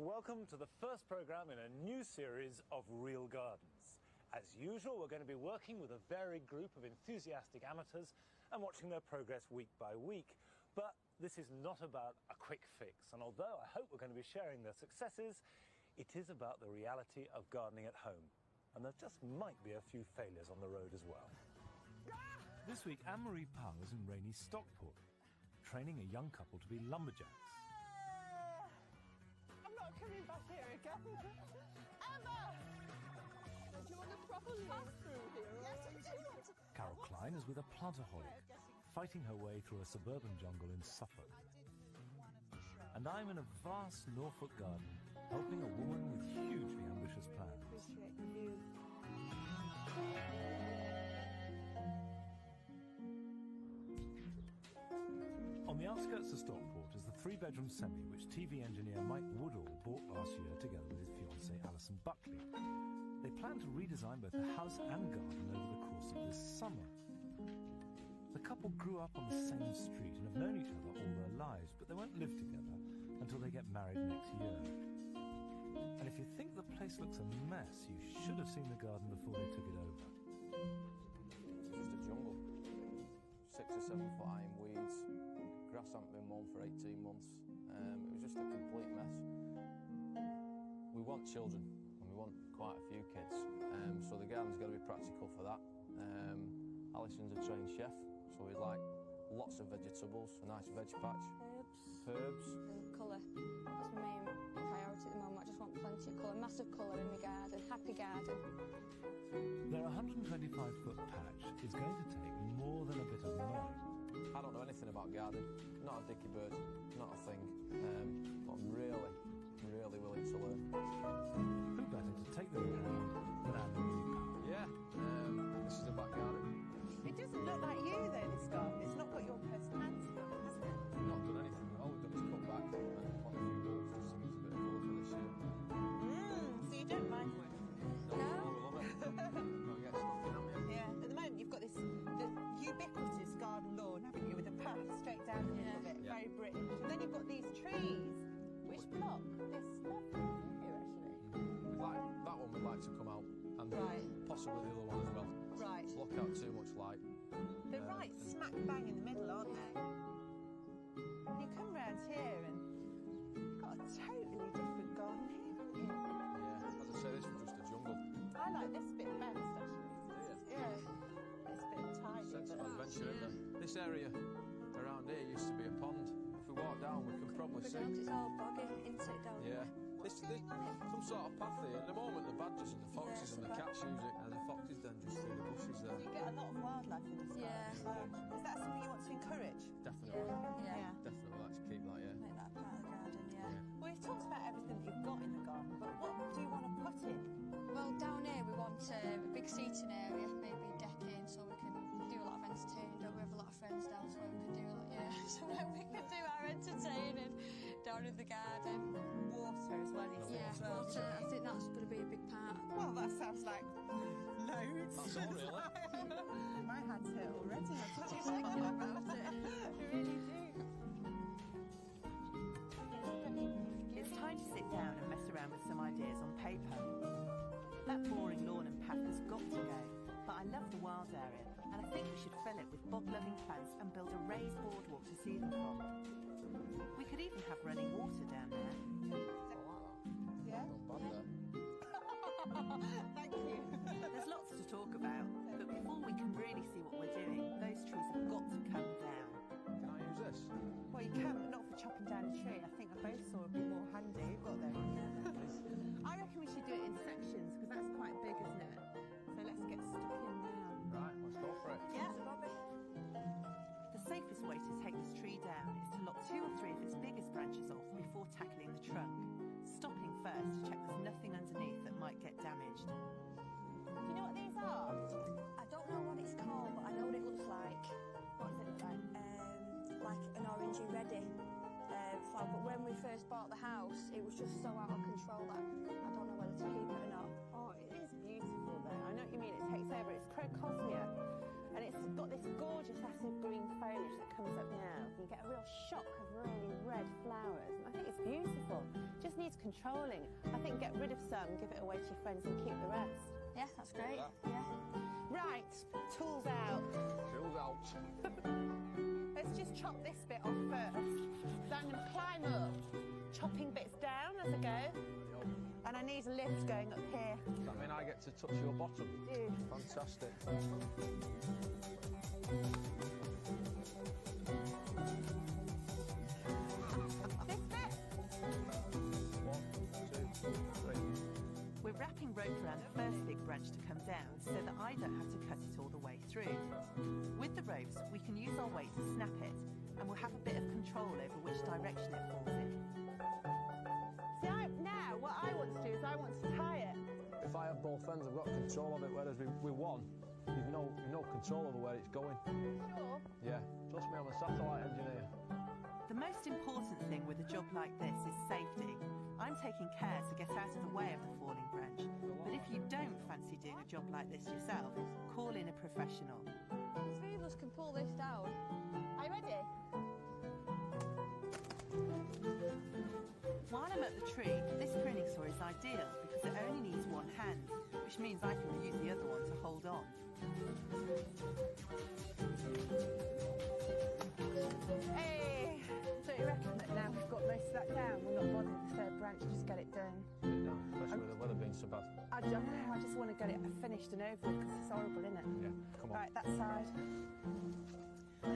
Welcome to the first programme in a new series of Real Gardens. As usual, we're going to be working with a varied group of enthusiastic amateurs and watching their progress week by week. But this is not about a quick fix, and although I hope we're going to be sharing their successes, it is about the reality of gardening at home. And there just might be a few failures on the road as well. This week, Anne-Marie Pung is in rainy Stockport, training a young couple to be lumberjacks. I'm not coming back here again. Emma! Do you want to properly pass through here? Yes, I do. Carol Klein is with a plantaholic, fighting her way through a suburban jungle in Suffolk. And I'm in a vast Norfolk garden, helping a woman with hugely ambitious plans. Appreciate the view. On the outskirts of Stockport is the three-bedroom semi which TV engineer Mike Woodall bought last year together with his fiancée Alison Buckley. They plan to redesign both the house and garden over the course of this summer. The couple grew up on the same street and have known each other all their lives, but they won't live together until they get married next year. And if you think the place looks a mess, you should have seen the garden before they took it over. It's just a jungle. 6 or 7 foot high in weeds. Grass hadn't been mown for 18 months. It was just a complete mess. We want children, and we want quite a few kids. So the garden's got to be practical for that. Alison's a trained chef, so we'd like lots of vegetables, a nice veg patch. Herbs. And colour. That's my main priority at the moment. I just want plenty of colour, massive colour in my garden, happy garden. Their 125-foot patch is going to take more than a bit of mowing. I don't know anything about gardening, not a dicky bird, not a thing, but I'm really willing to learn. Who better to take them in hand than Anne-Marie Pung? Yeah, this is the back garden. It doesn't look like you, though, this garden. It's not got your personality on it, has it? We've not done anything. All we've done is cut back and plant a few bulbs just to give us a bit of colour for this year. So you don't mind working? No, we love it. Gotta get stuck in, haven't we? Yeah, at the moment you've got this the ubiquitous garden lawn, haven't you, with a path straight down the middle of it, very British. And then you've got these trees, which block this lovely view, actually. That one would like to come out, and possibly the other one as well. Right. Block out too much light. They're right smack bang in the middle, aren't they? You come round here and you've got a totally different garden here, haven't you? Yeah, as I say, this was just a jungle. I like this bit best, actually. Yeah. It's a bit tidy. Sense of adventure, isn't there? This area around here used to be a pond. If we walk down, we can probably see. It's all boggy, isn't it, down Yeah. there? This some sort of path here. At the moment, the badgers and the foxes and the cats use it, and the foxes then just through the bushes there. You get a lot of wildlife in this garden. Is that something you want to encourage? Definitely. Yeah. Definitely like to keep that, yeah. Make that part of the garden, yeah. Well, you've talked about everything that you've got in the garden, but what do you want to put in? Well, down here we want a big seating area, maybe decking, so we can do a lot of entertaining. Don't we have a lot of friends down, so we can do a lot, so then we can do our entertaining down in the garden. Water as well, you said. Yeah, water, I think that's going to be a big part. Well, that sounds like loads. That's all, really. My hands hurt already. What do you think about it? I really do. It's time to sit down and mess around with some ideas on paper. That boring lawn and path has got to go, but I love the wild area, and I think we should fill it with bog-loving plants and build a raised boardwalk to see them from. We could even have running water down there. Yeah? Not bad there. Thank you. There's lots to talk about, but before we can really see what we're doing, those trees have got to come down. Can I use this? Well, you can, but not for chopping down a tree. I think a bow saw would be more handy. You've got those. I reckon we should do it in sections, because that's quite big, isn't it? So let's get stuck in now. Right, let's go for it. Yeah, Bobby. The safest way to take this tree down is to lop 2 or 3 of its biggest branches off before tackling the trunk, stopping first to check there's nothing underneath that might get damaged. Do you know what these are? I don't know what it's called, but I know what it looks like. What does it look like? Like an orangey reddy flower. But when we first bought the house, it was just so out of control that I don't know whether to keep it or not. Oh, it is beautiful though. I know what you mean. It takes over. It's Crocosmia, and it's got this gorgeous acid green foliage that comes up now. You get a real shock of really red flowers. I think it's beautiful. Just needs needs controlling. I think get rid of some, give it away to your friends and keep the rest. Yeah, that's great. Yeah. Right, tools out. Tools out. Let's just chop this bit off first. So I'm going to climb up, chopping bits down as I go. And I need a lift going up here. Does that mean I get to touch your bottom? You do. Fantastic. This bit. 1, 2, 3. We're wrapping rope around the first big branch to come down so that I don't have to cut it all the way through. With the ropes, we can use our weight to snap it, and we'll have a bit of control over which direction it falls in. See, now what I want to do is I want to tie it. If I have both ends, I've got control of it, whereas with one, you've no control over where it's going. Sure. Yeah, trust me, I'm a satellite engineer. The most important thing with a job like this is safety. I'm taking care to get out of the way of the falling branch. But if you don't fancy doing a job like this yourself, call in a professional. The three of us can pull this down. Are you ready? While I'm at the tree, this pruning saw is ideal because it only needs one hand, which means I can use the other one to hold on. Hey! Don't you reckon that now we've got most of that down, we're not bothered the third branch, just get it done? No, especially with the weather being so bad. I just want to get it finished and over with because it's horrible, isn't it? Yeah, come on. Right, that side.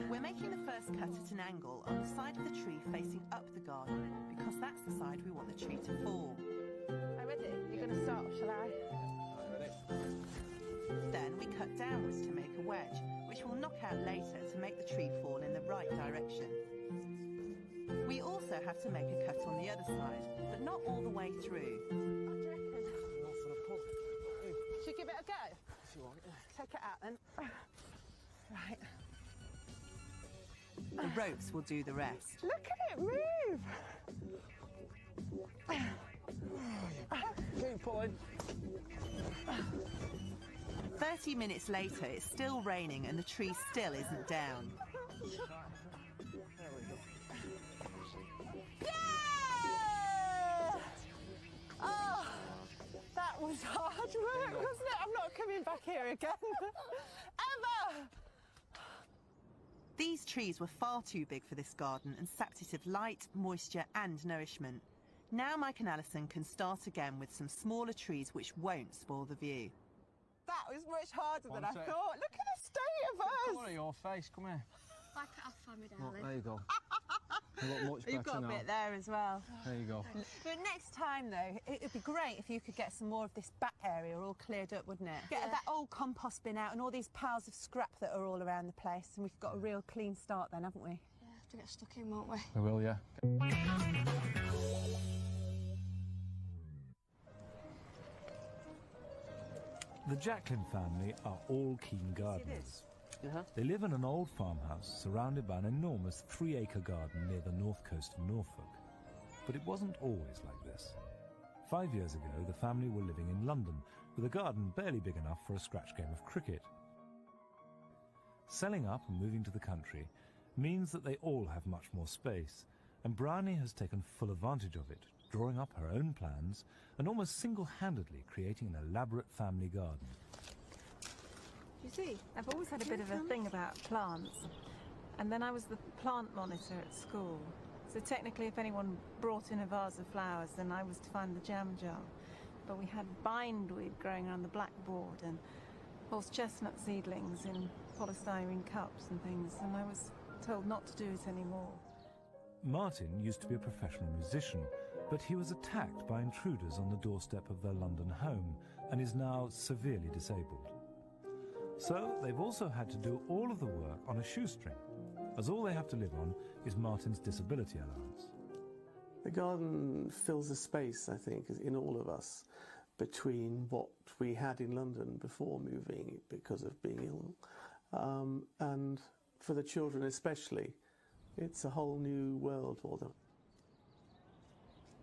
We're making the first cut at an angle on the side of the tree facing up the garden because that's the side we want the tree to fall. Are you ready? You're going to start, shall I? Ready? Then we cut downwards to make a wedge, which we'll knock out later to make the tree fall in the right direction. We also have to make a cut on the other side, but not all the way through. What do you reckon? Should we give it a go? If you want, yeah. Take it out then. Right. The ropes will do the rest. Look at it move! Keep pulling. 30 minutes later, it's still raining and the tree still isn't down. Yeah! Oh, that was hard work, wasn't it? I'm not coming back here again. Ever! These trees were far too big for this garden and sapped it of light, moisture and nourishment. Now Mike and Alison can start again with some smaller trees which won't spoil the view. That was much harder than I thought. Look at the state of us! Look at your face, come here. Like a half family, Look, darling. there you go. You look much better You've got now. a bit there as well. There you go. But next time, though, it would be great if you could get some more of this back area all cleared up, wouldn't it? Get that old compost bin out and all these piles of scrap that are all around the place, and we've got a real clean start then, haven't we? Yeah, have to get stuck in, won't we? We will, yeah. The Jacklin family are all keen gardeners. They live in an old farmhouse surrounded by an enormous 3-acre garden near the north coast of Norfolk. But it wasn't always like this. 5 years ago, the family were living in London, with a garden barely big enough for a scratch game of cricket. Selling up and moving to the country means that they all have much more space, and Bryony has taken full advantage of it, drawing up her own plans and almost single-handedly creating an elaborate family garden. You see, I've always had a bit of a thing about plants. And then I was the plant monitor at school. So technically, if anyone brought in a vase of flowers, then I was to find the jam jar. But we had bindweed growing around the blackboard and horse chestnut seedlings in polystyrene cups and things, and I was told not to do it anymore. Martin used to be a professional musician, but he was attacked by intruders on the doorstep of their London home and is now severely disabled. So they've also had to do all of the work on a shoestring, as all they have to live on is Martin's disability allowance. The garden fills a space, I think, in all of us between what we had in London before moving because of being ill, and for the children especially, it's a whole new world for them.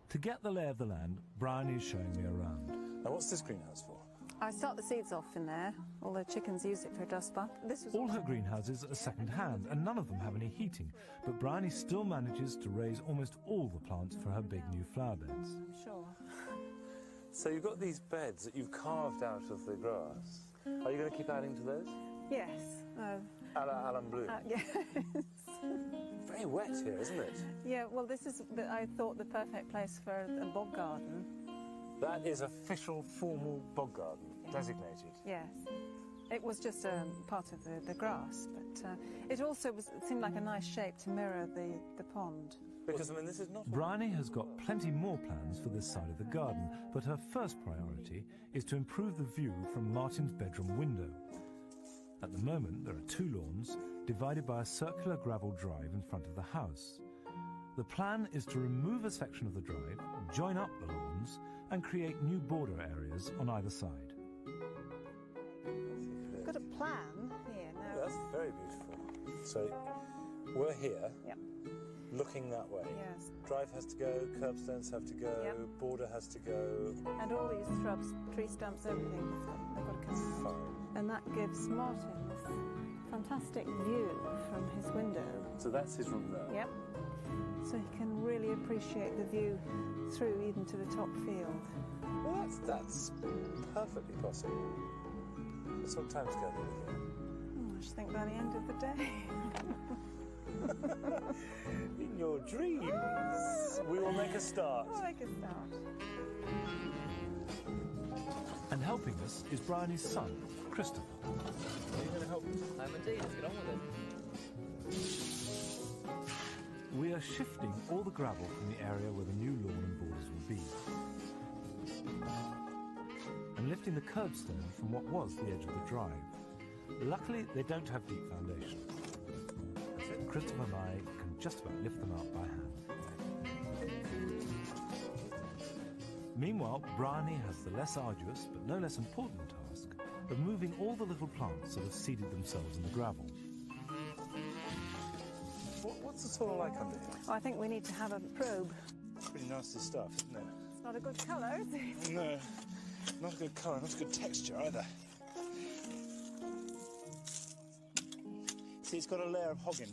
To get the lay of the land, Brian is showing me around. Now, what's this greenhouse for? I start the seeds off in there. All the chickens use it for a dust bath. This was All her greenhouses are second-hand, and none of them have any heating, but Bryony still manages to raise almost all the plants for her big new flower beds. I'm sure. So you've got these beds that you've carved out of the grass. Are you going to keep adding to those? Yes. A la Alan Bloom. Yes. Very wet here, isn't it? Yeah, well, this is, I thought, the perfect place for a bog garden. That is official, formal bog garden, designated. Yes. It was just part of the grass, but it also seemed like a nice shape to mirror the pond. Because, I mean, this is not... Bryony has got plenty more plans for this side of the garden, but her first priority is to improve the view from Martin's bedroom window. At the moment, there are 2 lawns, divided by a circular gravel drive in front of the house. The plan is to remove a section of the drive, join up the lawns, and create new border areas on either side. I've got a plan here now. That's very beautiful. So, we're here. Yep. Looking that way. Yes. Drive has to go, curbstones have to go, Yep. border has to go. And all these shrubs, tree stumps, everything, they've got to come. Fine. And that gives Martin this fantastic view from his window. So that's his room there? Yep. So he can really appreciate the view through even to the top field. Well, that's perfectly possible. What sort of time scale are we here? I should think by the end of the day. In your dreams, we will make a start. We'll make a start. And helping us is Bryony's son, Christopher. Are you going to help us? I'm indeed. Let's get on with it. We are shifting all the gravel from the area where the new lawn and borders will be. And lifting the curbstone from what was the edge of the drive. Luckily, they don't have deep foundation. So Christopher and I can just about lift them up by hand. Meanwhile, Bryony has the less arduous, but no less important task of moving all the little plants that have seeded themselves in the gravel. What's the soil like under here? Oh, I think we need to have a probe. Pretty nasty stuff, isn't it? It's not a good colour, is it? No, not a good colour, not a good texture either. See, it's got a layer of hogging.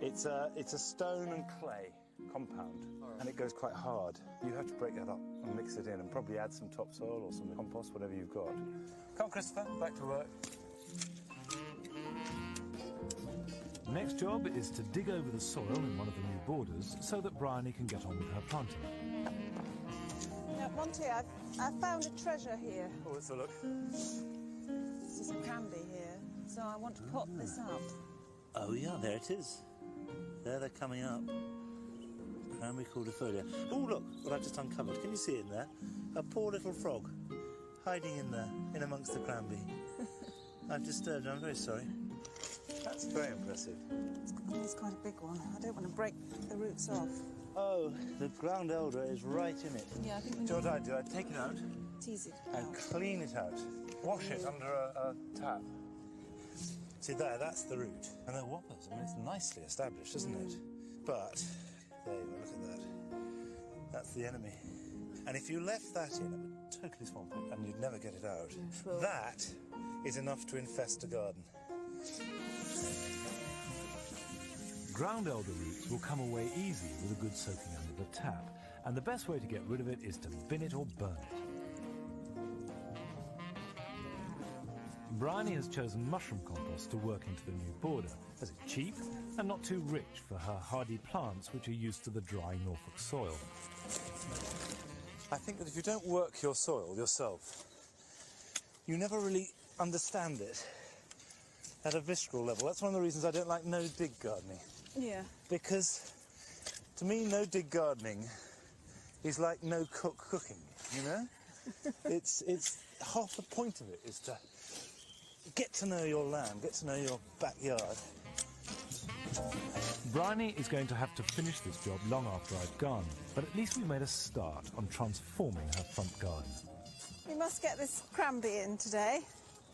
It's a stone and clay compound, and it goes quite hard. You have to break that up and mix it in, and probably add some topsoil or some compost, whatever you've got. Come on, Christopher, back to work. Next job is to dig over the soil in one of the new borders so that Bryony can get on with her planting. Now, Monty, I've found a treasure here. Oh, let's have a look. This is a cranberry here, so I want to pot this up. Oh yeah, there it is. There they're coming up. Cranberry cordifolia. Oh look, what I've just uncovered. Can you see it in there? A poor little frog hiding in there, in amongst the cranberry. I've disturbed her, I'm very sorry. That's very impressive. It's quite a big one. I don't want to break the roots off. Oh, the ground elder is right in it. Yeah, I think we Do you know what I'd do? I'd take it out tease it and out. clean it out. Wash it under a tap. See there, that's the root. And they're whoppers. I mean, it's nicely established, isn't it? But, there you go, look at that. That's the enemy. And if you left that in, it would totally swamp it, and you'd never get it out. Well, that is enough to infest a garden. Ground elder roots will come away easy with a good soaking under the tap, and the best way to get rid of it is to bin it or burn it. Bryony has chosen mushroom compost to work into the new border, as it's cheap and not too rich for her hardy plants which are used to the dry Norfolk soil. I think that if you don't work your soil yourself, you never really understand it at a visceral level. That's one of the reasons I don't like no-dig gardening. Yeah. Because, to me, no-dig gardening is like no-cook cooking, you know? It's half the point of it is to get to know your land, get to know your backyard. Bryony is going to have to finish this job long after I've gone, but at least we made a start on transforming her front garden. We must get this cranberry in today.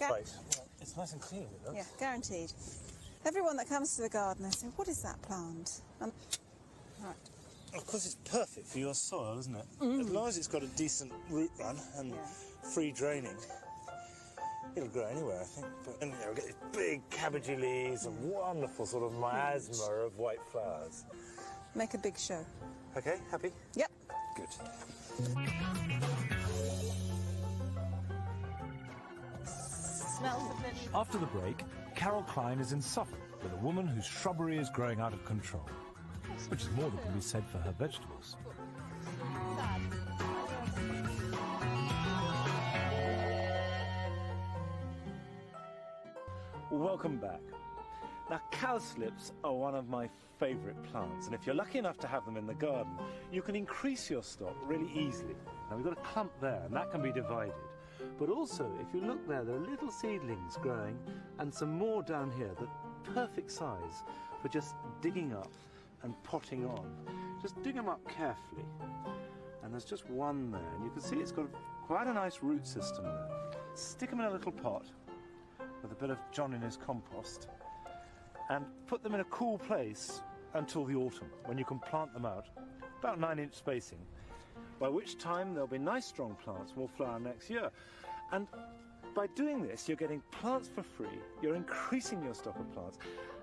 Right. Well, it's nice and clean, it looks. Yeah, guaranteed. Everyone that comes to the garden, they say, what is that plant? And... Right. Of course, it's perfect for your soil, isn't it? As long as it's got a decent root run and free draining. It'll grow anywhere, I think. But and, we've got these big cabbagey leaves and wonderful sort of miasma of white flowers. Make a big show. Okay, happy? Yep. Good. Smells a bit. After the break, Carol Klein is in Suffolk with a woman whose shrubbery is growing out of control, which is more than can be said for her vegetables. Welcome back. Now, cowslips are one of my favourite plants, and if you're lucky enough to have them in the garden, you can increase your stock really easily. Now, we've got a clump there, and that can be divided. But also, if you look there are little seedlings growing, and some more down here, the perfect size for just digging up and potting on. Just dig them up carefully. And there's just one there, and you can see it's got quite a nice root system there. Stick them in a little pot with a bit of John in his compost, and put them in a cool place until the autumn, when you can plant them out, about 9-inch spacing, by which time there'll be nice strong plants and will flower next year. And by doing this, you're getting plants for free, you're increasing your stock of plants,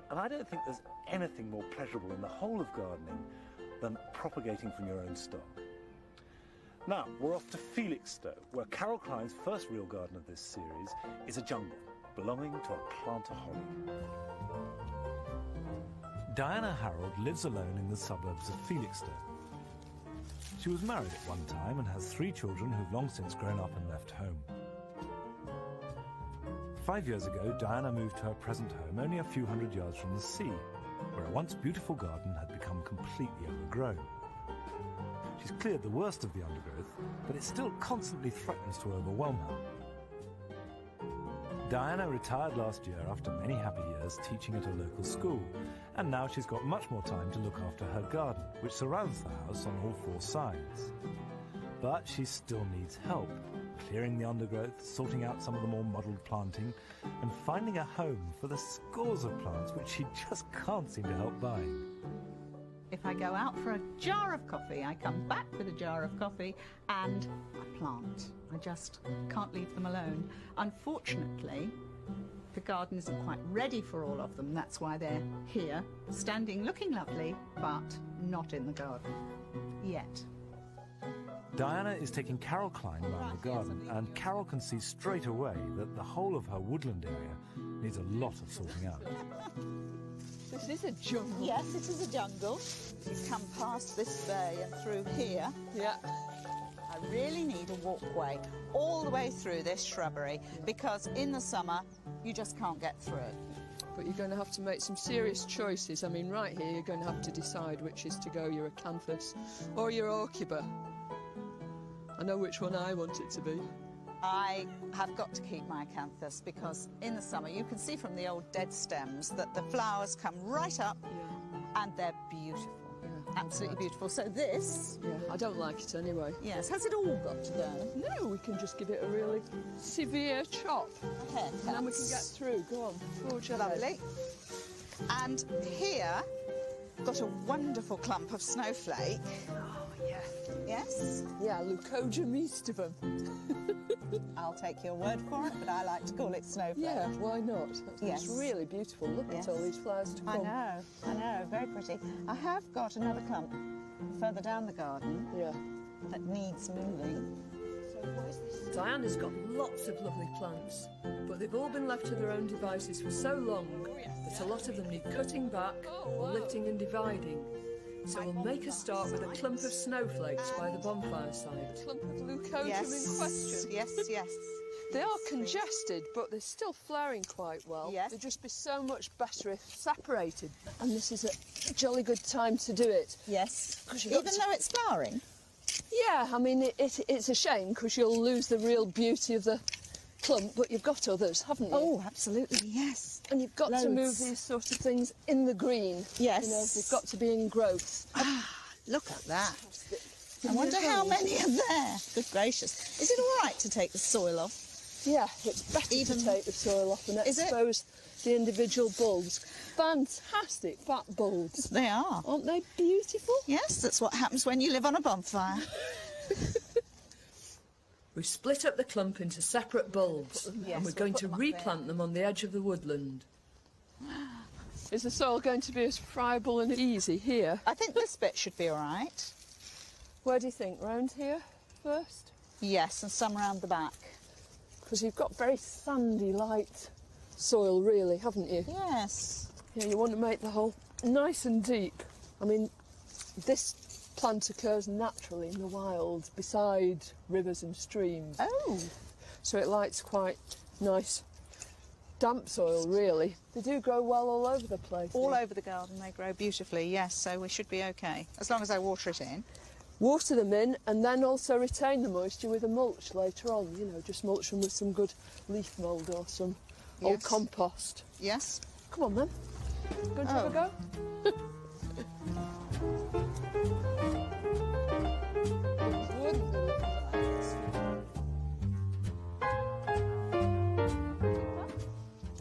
and I don't think there's anything more pleasurable in the whole of gardening than propagating from your own stock. Now, we're off to Felixstowe, where Carol Klein's first real garden of this series is a jungle belonging to a planter holly. Diana Harold lives alone in the suburbs of Felixstowe. She was married at one time and has 3 children who've long since grown up and left home. 5 years ago, Diana moved to her present home only a few hundred yards from the sea, where a once beautiful garden had become completely overgrown. She's cleared the worst of the undergrowth, but it still constantly threatens to overwhelm her. Diana retired last year after many happy years teaching at a local school, and now she's got much more time to look after her garden, which surrounds the house on all 4 sides. But she still needs help, clearing the undergrowth, sorting out some of the more muddled planting, and finding a home for the scores of plants which she just can't seem to help buying. If I go out for a jar of coffee, I come back with a jar of coffee and I plant. I just can't leave them alone. Unfortunately, the garden isn't quite ready for all of them. That's why they're here, standing, looking lovely, but not in the garden yet. Diana is taking Carol Klein around the garden, and Carol can see straight away that the whole of her woodland area needs a lot of sorting out. This is a jungle. Yes, it is a jungle. You come past this bay and through here. Yeah. I really need a walkway all the way through this shrubbery because in the summer you just can't get through it. But you're going to have to make some serious choices. I mean, right here you're going to have to decide which is to go, your acanthus or your orchida. I know which one I want it to be. I have got to keep my acanthus because in the summer you can see from the old dead stems that the flowers come right up and they're beautiful. Yeah, absolutely beautiful. So this... Yeah, I don't like it anyway. Yes, has it all got to go? No, we can just give it a really severe chop. And then we can get through. Go on, forge ahead. Lovely. And here, got a wonderful clump of snowflake. Oh, yeah. Yes? Yeah, Leucodia mistivum. I'll take your word for it, but I like to call it snowflake. Yeah, why not? It's really beautiful. Look at all these flowers to come. I know, very pretty. I have got another clump further down the garden that needs moving. So what is this? Diana's got lots of lovely plants, but they've all been left to their own devices for so long that a lot of them need cutting back or lifting and dividing. So we'll make a start with a clump of snowflakes by the bonfire side. A clump of leucodium in question. Yes. They are congested, but they're still flowering quite well. Yes. They'd just be so much better if separated. And this is a jolly good time to do it. Yes. Even though it's flowering? Yeah, I mean, it's a shame because you'll lose the real beauty of the clump, but you've got others, haven't you? Oh, absolutely, yes. And you've got to move these sort of things in the green. Yes. You know, they've got to be in growth. Look at that. I wonder how many are there. Good gracious. Is it all right to take the soil off? Yeah, it's better to take the soil off and expose the individual bulbs. Fantastic fat bulbs. They are. Aren't they beautiful? Yes, that's what happens when you live on a bonfire. We've split up the clump into separate bulbs, Yes, and we're we'll going put to them up replant them on the edge of the woodland. Is the soil going to be as friable and easy here? I think this bit should be all right. Where do you think? Round here first? Yes, and some around the back. Because you've got very sandy, light soil, really, haven't you? Yes. Yeah, you want to make the hole nice and deep. I mean, this plant occurs naturally in the wild, beside rivers and streams. Oh. So it likes quite nice, damp soil, really. They do grow well all over the place. All over the garden they grow beautifully, yes, so we should be okay, as long as I water it in. Water them in and then also retain the moisture with a mulch later on, you know, just mulch them with some good leaf mould or some old compost. Yes. Come on then. Going to have a go?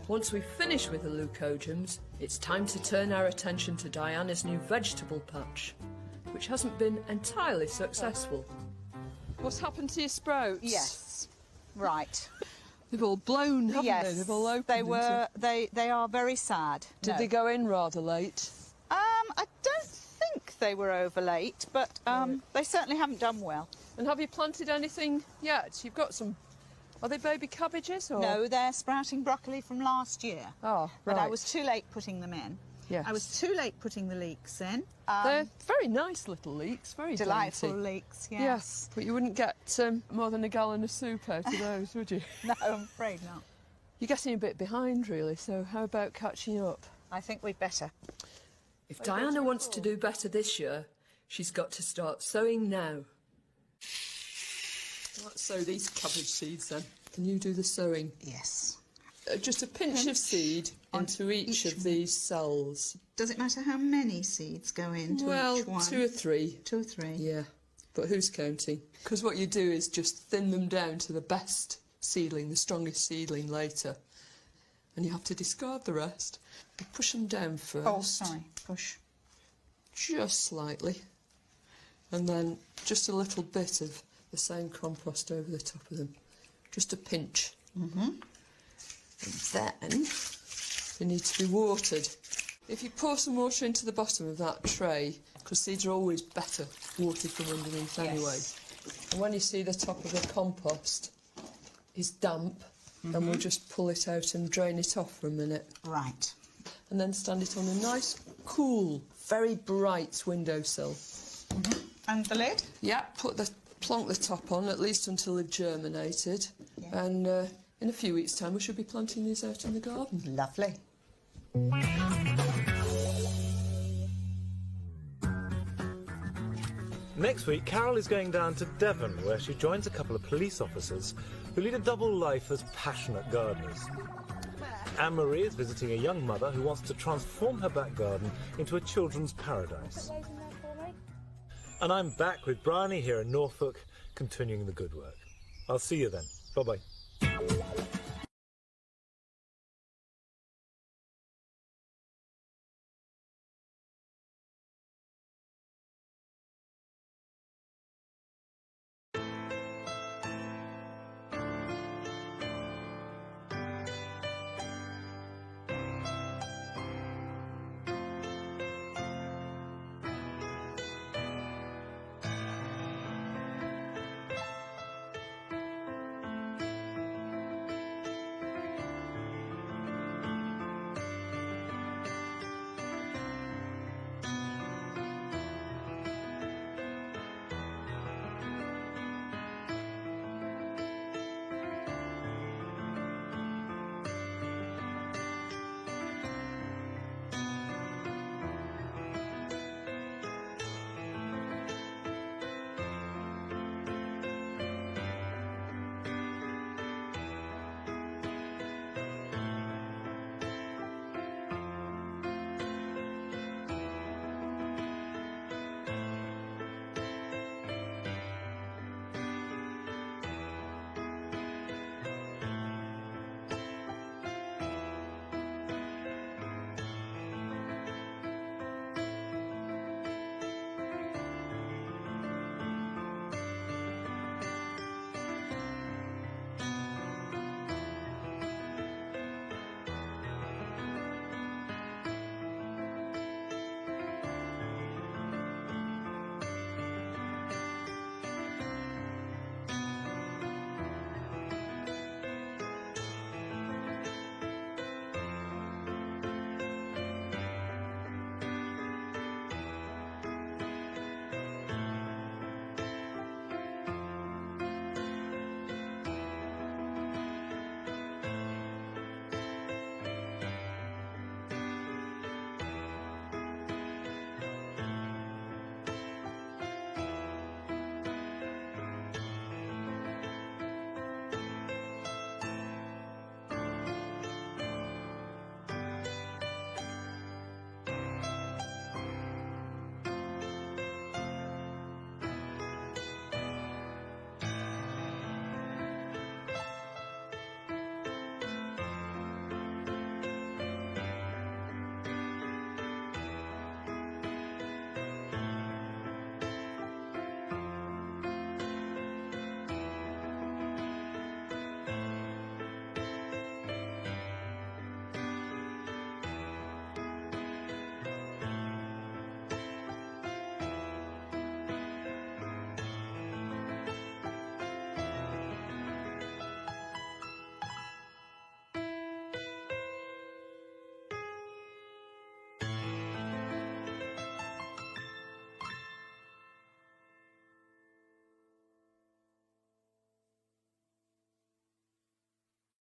Once we've finished with the leucogyms, it's time to turn our attention to Diana's new vegetable patch, which hasn't been entirely successful. What's happened to your sprouts? Yes. Right. They've all blown, haven't yes. they? They've all opened. They were. They are very sad. Did No. they go in rather late? I don't think they were over late, but they certainly haven't done well. And have you planted anything yet? You've got some. Are they baby cabbages or? No, they're sprouting broccoli from last year. Oh, right. But I was too late putting them in. Yes. I was too late putting the leeks in. They're very nice little leeks, very Delightful dainty. leeks, yes. Yes, but you wouldn't get more than a gallon of soup out of those, would you? No, I'm afraid not. You're getting a bit behind, really, so how about catching up? I think we'd better. If Diana wants to do better this year, she's got to start sowing now. Let's sow these cabbage seeds then. Can you do the sowing? Yes. Just a pinch of seed into each of these cells. Does it matter how many seeds go into Well, each one? 2 or 3. 2 or 3. Yeah, but who's counting? Because what you do is just thin them down to the best seedling, the strongest seedling later. And you have to discard the rest. You push them down first. Oh, sorry. Push. Just slightly. And then just a little bit of the same compost over the top of them. Just a pinch. Mm-hmm. And then they need to be watered. If you pour some water into the bottom of that tray, because seeds are always better watered from underneath anyway. And when you see the top of the compost is damp, then we'll just pull it out and drain it off for a minute. Right. And then stand it on a nice, cool, very bright windowsill. Mm-hmm. And the lid? Yeah, plonk the top on, at least until they've germinated. Yeah. And in a few weeks' time, we should be planting these out in the garden. Lovely. Next week, Carol is going down to Devon, where she joins a couple of police officers who lead a double life as passionate gardeners. Anne-Marie is visiting a young mother who wants to transform her back garden into a children's paradise. And I'm back with Bryony here in Norfolk, continuing the good work. I'll see you then. Bye-bye.